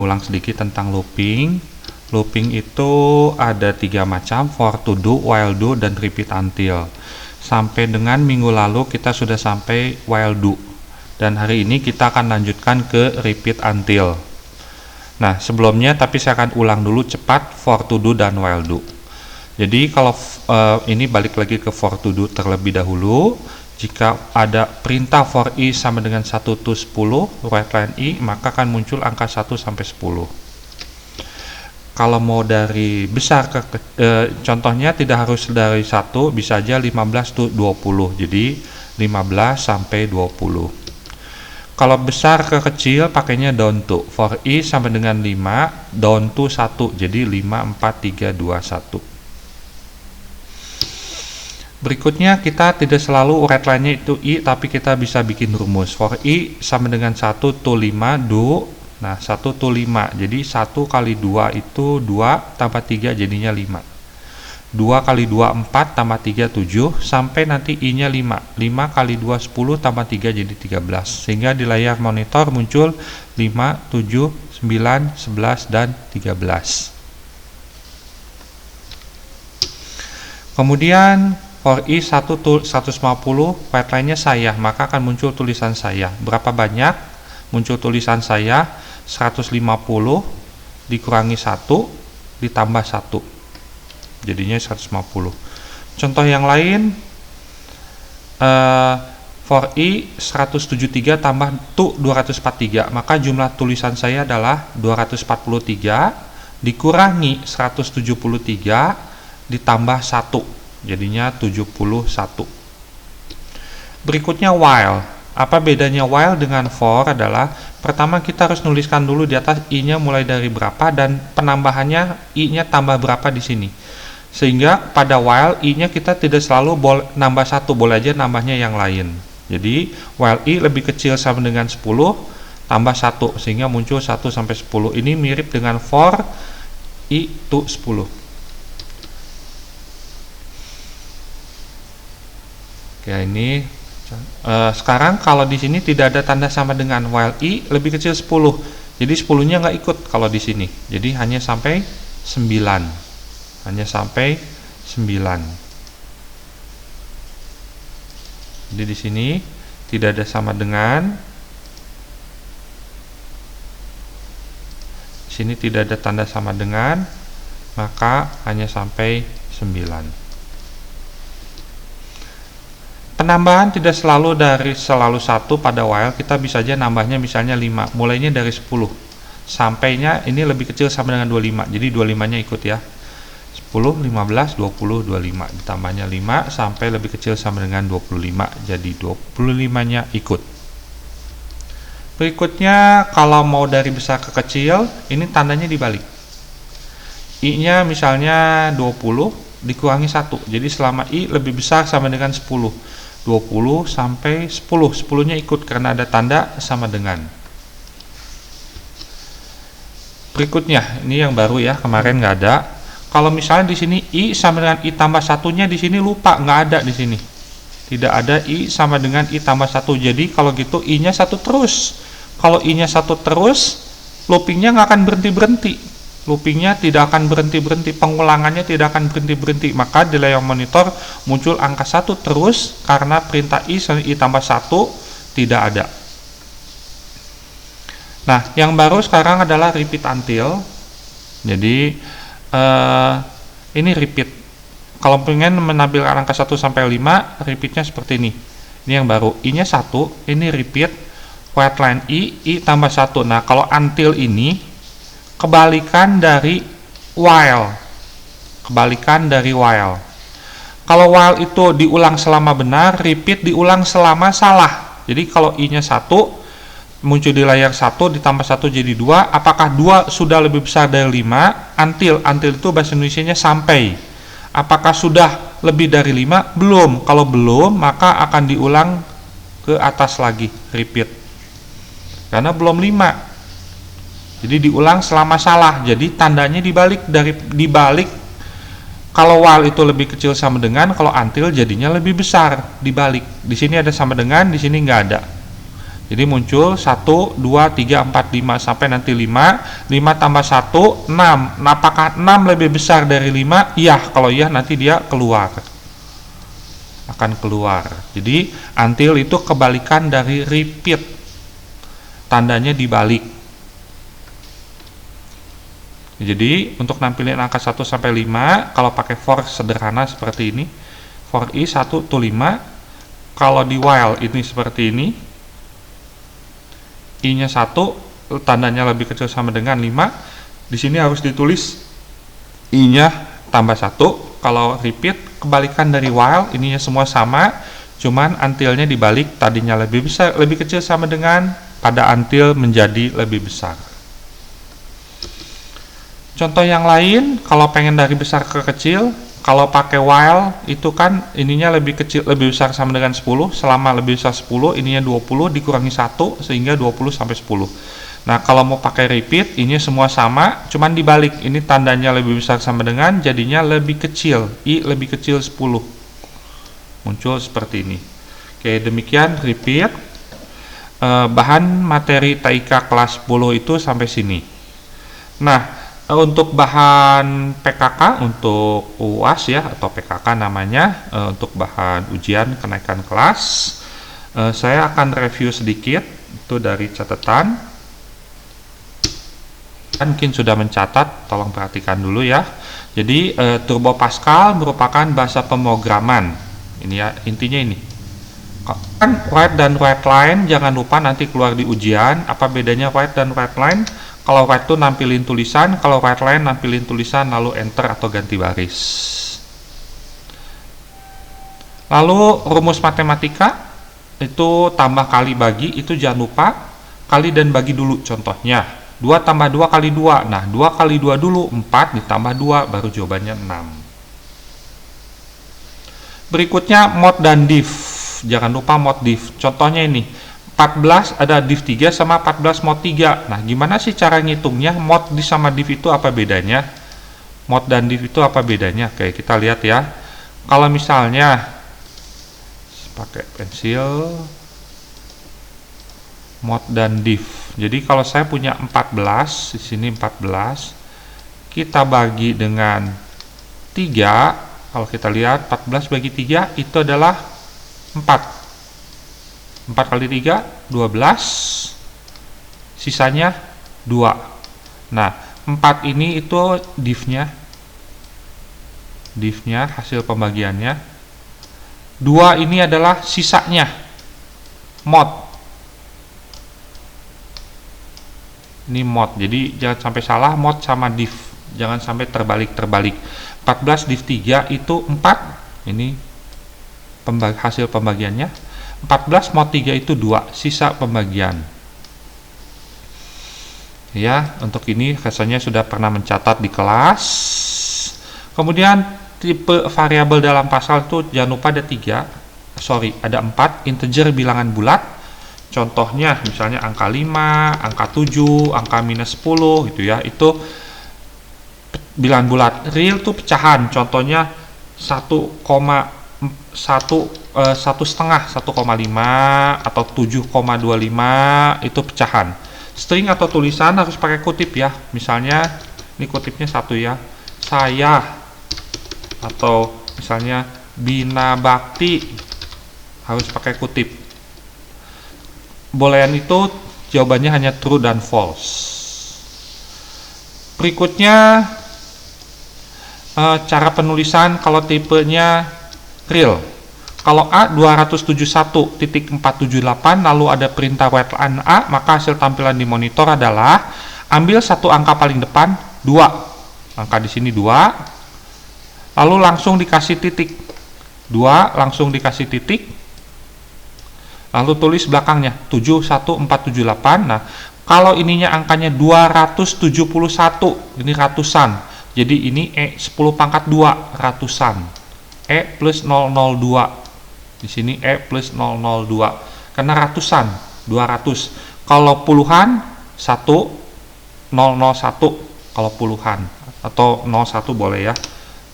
Ulang sedikit tentang looping. Looping itu ada 3 macam, for to do, while do, dan repeat until. Sampai dengan minggu lalu kita sudah sampai while do, dan hari ini kita akan lanjutkan ke repeat until. Nah, sebelumnya tapi saya akan ulang dulu cepat for to do dan while do. Jadi kalau ini balik lagi ke for to do terlebih dahulu. Jika ada perintah for i sama dengan 1 to 10, write line i, maka akan muncul angka 1 sampai 10. Kalau mau dari besar ke contohnya tidak harus dari 1, bisa aja 15 to 20. Jadi 15 sampai 20. Kalau besar ke kecil pakainya down to. For i sama dengan 5, down to 1. Jadi 5, 4, 3, 2, 1. Berikutnya kita tidak selalu write line-nya itu i, tapi kita bisa bikin rumus. For i sama dengan 1 to 5, do. Nah, 1 to 5. Jadi 1 kali 2 itu 2 tambah 3 jadinya 5. 2 kali 2 4 tambah 3 7 sampai nanti i-nya 5. 5 kali 2 10 tambah 3 jadi 13. Sehingga di layar monitor muncul 5, 7, 9, 11 dan 13. Kemudian for i 1 to 150, write line-nya saya, maka akan muncul tulisan saya. Berapa banyak? Muncul tulisan saya 150 dikurangi 1 ditambah 1. Jadinya 150. Contoh yang lain, for i 173 tambah to 243, maka jumlah tulisan saya adalah 243 dikurangi 173 ditambah 1, jadinya 71. Berikutnya while. Apa bedanya while dengan for adalah, pertama kita harus nuliskan dulu di atas i-nya mulai dari berapa dan penambahannya i-nya tambah berapa di sini. Sehingga pada while i-nya kita tidak selalu nambah 1, boleh aja nambahnya yang lain. Jadi while i lebih kecil sama dengan 10 tambah 1 sehingga muncul 1 sampai 10. Ini mirip dengan for i to 10. Oke, ini sekarang kalau di sini tidak ada tanda sama dengan, while i lebih kecil 10. Jadi 10-nya nggak ikut kalau di sini. Jadi hanya sampai 9. Hanya sampai 9. Jadi di sini tidak ada sama dengan. Di sini tidak ada tanda sama dengan, maka hanya sampai 9. Penambahan tidak selalu dari selalu 1 pada while, kita bisa aja nambahnya misalnya 5, mulainya dari 10. Sampainya ini lebih kecil sama dengan 25. Jadi 25-nya ikut ya. 10, 15, 20, 25, ditambahnya 5 sampai lebih kecil sama dengan 25, jadi 25-nya ikut. Berikutnya kalau mau dari besar ke kecil, ini tandanya dibalik. i-nya misalnya 20 dikurangi 1, jadi selama i lebih besar sama dengan 10, 20 sampai 10, 10-nya ikut karena ada tanda sama dengan. Berikutnya, ini yang baru ya, kemarin nggak ada. Kalau misalnya di sini i sama dengan i tambah 1-nya di sini lupa, nggak ada di sini. Tidak ada i sama dengan i tambah 1. Jadi kalau gitu i-nya 1 terus. Kalau i-nya 1 terus, loopingnya nggak akan berhenti-berhenti. Loopingnya tidak akan berhenti-berhenti, pengulangannya tidak akan berhenti-berhenti. Maka di layar monitor muncul angka 1 terus karena perintah i sama i tambah 1 tidak ada. Nah, yang baru sekarang adalah repeat until. Jadi ini repeat. Kalau pengen menampilkan angka 1 sampai 5, repeatnya seperti ini. Ini yang baru. I-nya 1, ini repeat. Write line i tambah 1. Nah, kalau until ini kebalikan dari while. Kebalikan dari while. Kalau while itu diulang selama benar, repeat diulang selama salah. Jadi kalau i-nya 1 muncul di layar 1 ditambah 1 jadi 2, apakah 2 sudah lebih besar dari 5? Until itu bahasa Indonesianya sampai. Apakah sudah lebih dari 5? Belum. Kalau belum, maka akan diulang ke atas lagi, repeat. Karena belum 5. Jadi diulang selama salah. Jadi tandanya dibalik, kalau while itu lebih kecil sama dengan, kalau until jadinya lebih besar, dibalik. Di sini ada sama dengan, di sini nggak ada. Jadi muncul 1, 2, 3, 4, 5 sampai nanti 5. 5 tambah 1, 6. Nah, apakah 6 lebih besar dari 5? Iya, kalau iya nanti dia keluar. Akan keluar. Jadi until itu kebalikan dari repeat. Tandanya dibalik. Jadi untuk nampilin angka 1 sampai 5, kalau pakai for sederhana seperti ini. For i 1 to 5. Kalau di while ini seperti ini. I-nya 1, tandanya lebih kecil sama dengan 5. Di sini harus ditulis I-nya tambah 1. Kalau repeat, kebalikan dari while, ininya semua sama, cuman until-nya dibalik, tadinya lebih besar, lebih kecil sama dengan, pada until menjadi lebih besar. Contoh yang lain, kalau pengen dari besar ke kecil, kalau pakai while itu kan ininya lebih kecil, lebih besar sama dengan 10, selama lebih besar 10, ininya 20 dikurangi 1 sehingga 20 sampai 10. Nah, kalau mau pakai repeat, ini semua sama, cuman dibalik. Ini tandanya lebih besar sama dengan, jadinya lebih kecil, i lebih kecil 10. Muncul seperti ini. Oke, demikian repeat. Bahan materi TIK kelas 10 itu sampai sini. Nah, untuk bahan PKK, untuk UAS ya, atau PKK namanya, untuk bahan ujian kenaikan kelas, saya akan review sedikit, itu dari catatan. Mungkin sudah mencatat, tolong perhatikan dulu ya. Jadi, Turbo Pascal merupakan bahasa pemrograman. Ini ya, intinya ini. Kan write dan write line, jangan lupa nanti keluar di ujian, apa bedanya write dan write line? Kalau write itu nampilin tulisan, kalau write line nampilin tulisan lalu enter atau ganti baris. Lalu rumus matematika itu tambah kali bagi, itu jangan lupa kali dan bagi dulu contohnya. 2 tambah 2 kali 2. Nah, 2 kali 2 dulu, 4 ditambah 2 baru jawabannya 6. Berikutnya mod dan div. Jangan lupa mod div. Contohnya ini. 14 ada div 3 sama 14 mod 3. Nah, gimana sih cara ngitungnya? Mod sama div itu apa bedanya? Mod dan div itu apa bedanya? Oke, kita lihat ya. Kalau misalnya pakai pensil, mod dan div. Jadi kalau saya punya 14, di sini 14, kita bagi dengan 3. Kalau kita lihat 14 bagi 3 itu adalah 4. 4 kali 3, 12, sisanya 2. Nah, 4 ini itu div-nya, hasil pembagiannya. 2 ini adalah sisanya, mod. Ini mod, jadi jangan sampai salah mod sama div, jangan sampai terbalik-terbalik. 14 div 3 itu 4, ini hasil pembagiannya. 14 mod 3 itu 2, sisa pembagian. Ya, untuk ini rasanya sudah pernah mencatat di kelas. Kemudian tipe variabel dalam pasal itu jangan lupa ada 4 integer bilangan bulat. Contohnya misalnya angka 5, angka 7, angka minus 10 gitu ya. Itu bilangan bulat. Real itu pecahan. Contohnya 1,5 atau 7,25 itu pecahan. String atau tulisan harus pakai kutip ya. Misalnya ini kutipnya 1 ya. Saya, atau misalnya Bina Bakti, harus pakai kutip. Boolean itu jawabannya hanya true dan false. Berikutnya cara penulisan kalau tipenya real. Kalau A 271.478 lalu ada perintah write line A, maka hasil tampilan di monitor adalah ambil satu angka paling depan 2. Angka di sini 2. Lalu langsung dikasih titik. 2 langsung dikasih titik. Lalu tulis belakangnya 71478. Nah, kalau ininya angkanya 271, ini ratusan. Jadi ini E 10 pangkat 2 ratusan. E plus 002. Di sini E plus 002. Karena ratusan, 200. Kalau puluhan 1001 kalau puluhan, atau 01 boleh ya.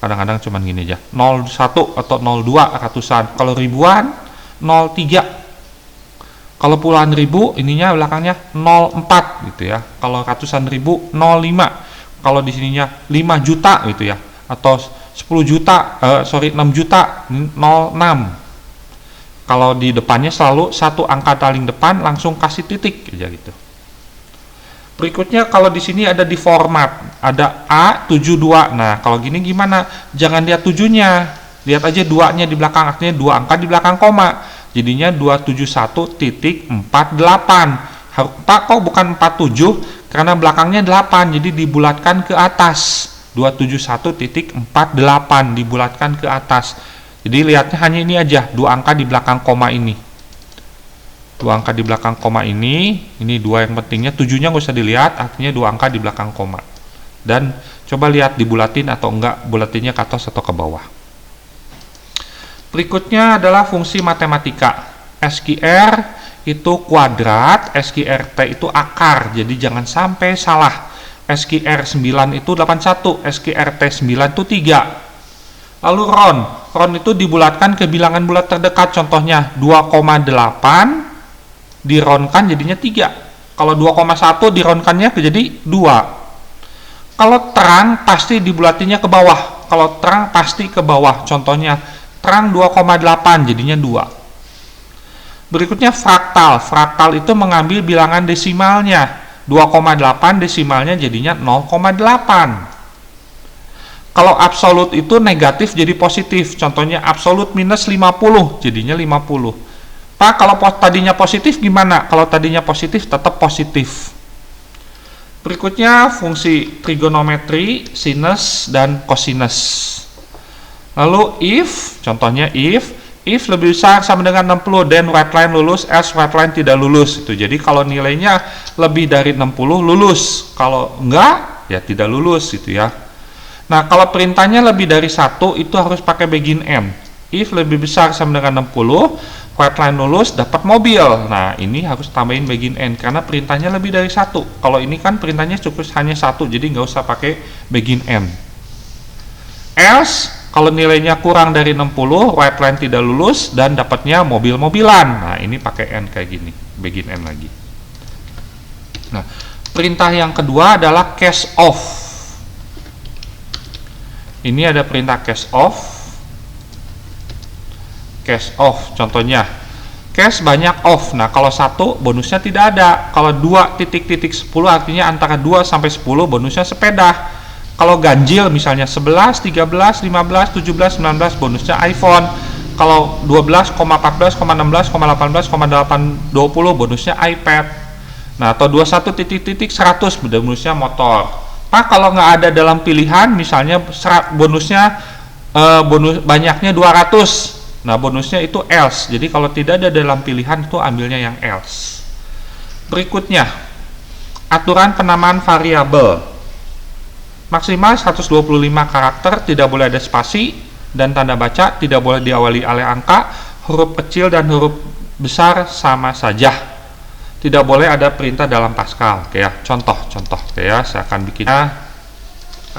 Kadang-kadang cuman gini aja. 01 atau 02 ratusan. Kalau ribuan 03. Kalau puluhan ribu, ininya belakangnya 04 gitu ya. Kalau ratusan ribu 05. Kalau di sininya 5 juta gitu ya. Atau 10 juta, 6 juta 06. Kalau di depannya selalu satu angka paling depan langsung kasih titik aja gitu. Berikutnya kalau di sini ada di format, ada A72. Nah, kalau gini gimana? Jangan lihat 7-nya. Lihat aja 2-nya di belakang, artinya 2 angka di belakang koma. Jadinya 271.48. Pak, kok bukan 47? Karena belakangnya 8, jadi dibulatkan ke atas. 271.48 dibulatkan ke atas. Jadi lihatnya hanya ini aja, 2 angka di belakang koma ini. 2 angka di belakang koma ini 2 yang pentingnya, 7-nya nggak usah dilihat, artinya 2 angka di belakang koma. Dan coba lihat dibulatin atau enggak, bulatinnya ke atas atau ke bawah. Berikutnya adalah fungsi matematika. SQR itu kuadrat, SQRT itu akar, jadi jangan sampai salah. SQR 9 itu 81, SQRT 9 itu 3. Lalu RON itu dibulatkan ke bilangan bulat terdekat, contohnya 2,8 dironkan jadinya 3. Kalau 2,1 dironkannya jadi 2. Kalau terang pasti dibulatinya ke bawah. Kalau terang pasti ke bawah, contohnya terang 2,8 jadinya 2. Berikutnya fraktal. Fraktal itu mengambil bilangan desimalnya. 2,8 desimalnya jadinya 0,8. Kalau absolut itu negatif jadi positif. Contohnya absolut minus 50 jadinya 50. Pak, kalau tadinya positif gimana? Kalau tadinya positif tetap positif. Berikutnya fungsi trigonometri, sinus dan kosinus. Lalu if, contohnya if lebih besar sama dengan 60, then white line lulus, else white line tidak lulus. Itu jadi kalau nilainya lebih dari 60 lulus, kalau enggak ya tidak lulus gitu ya. Nah, kalau perintahnya lebih dari 1 itu harus pakai begin M. If lebih besar sama dengan 60, white line lulus dapat mobil. Nah, ini harus tambahin begin N karena perintahnya lebih dari 1. Kalau ini kan perintahnya cukup hanya 1, jadi nggak usah pakai begin M. Else kalau nilainya kurang dari 60, white line tidak lulus dan dapatnya mobil-mobilan. Nah, ini pakai N kayak gini, begin N lagi. Nah, perintah yang kedua adalah case off. Ini ada perintah case off. Case off, contohnya case banyak off. Nah, kalau 1 bonusnya tidak ada. Kalau 2 titik-titik 10 artinya antara 2 sampai 10 bonusnya sepeda. Kalau ganjil misalnya 11, 13, 15, 17, 19 bonusnya iPhone. Kalau 12, 14, 16, 18, 20 bonusnya iPad. Nah, atau 21 titik-titik 100 bonusnya motor. Pak, kalau nggak ada dalam pilihan misalnya bonusnya bonus banyaknya 200. Nah, bonusnya itu else. Jadi kalau tidak ada dalam pilihan itu ambilnya yang else. Berikutnya, aturan penamaan variabel. Maksimal 125 karakter, tidak boleh ada spasi dan tanda baca, tidak boleh diawali oleh angka, huruf kecil dan huruf besar sama saja. Tidak boleh ada perintah dalam Pascal. Oke ya, contoh ya, saya akan bikin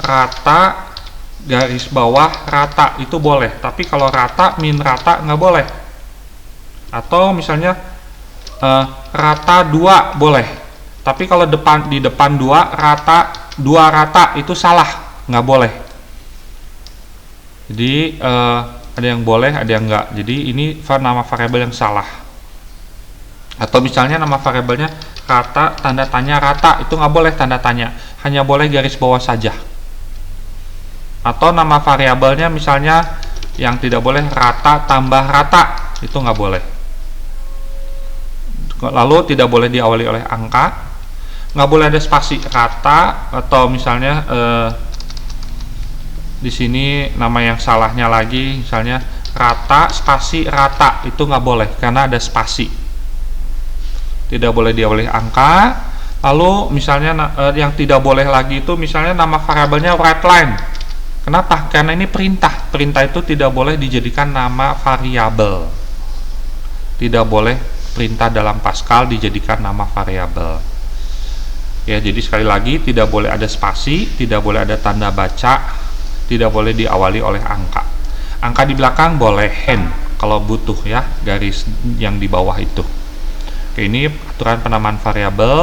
rata garis bawah rata itu boleh, tapi kalau rata min rata nggak boleh. Atau misalnya rata 2 boleh, tapi kalau di depan 2 rata 2 rata itu salah, nggak boleh. Jadi ada yang boleh, ada yang nggak. Jadi ini nama variabel yang salah. Atau misalnya nama variabelnya rata tanda tanya rata, itu nggak boleh tanda tanya, hanya boleh garis bawah saja. Atau nama variabelnya misalnya yang tidak boleh rata tambah rata, itu nggak boleh. Lalu tidak boleh diawali oleh angka, nggak boleh ada spasi rata, atau misalnya di sini nama yang salahnya lagi misalnya rata spasi rata, itu nggak boleh karena ada spasi. Tidak boleh diawali angka. Lalu misalnya yang tidak boleh lagi itu misalnya nama variabelnya white line. Kenapa? Karena ini perintah. Perintah itu tidak boleh dijadikan nama variabel. Tidak boleh perintah dalam Pascal dijadikan nama variabel. Ya, jadi sekali lagi tidak boleh ada spasi, tidak boleh ada tanda baca, tidak boleh diawali oleh angka. Angka di belakang boleh hand kalau butuh ya, garis yang di bawah itu. Oke, ini aturan penamaan variabel.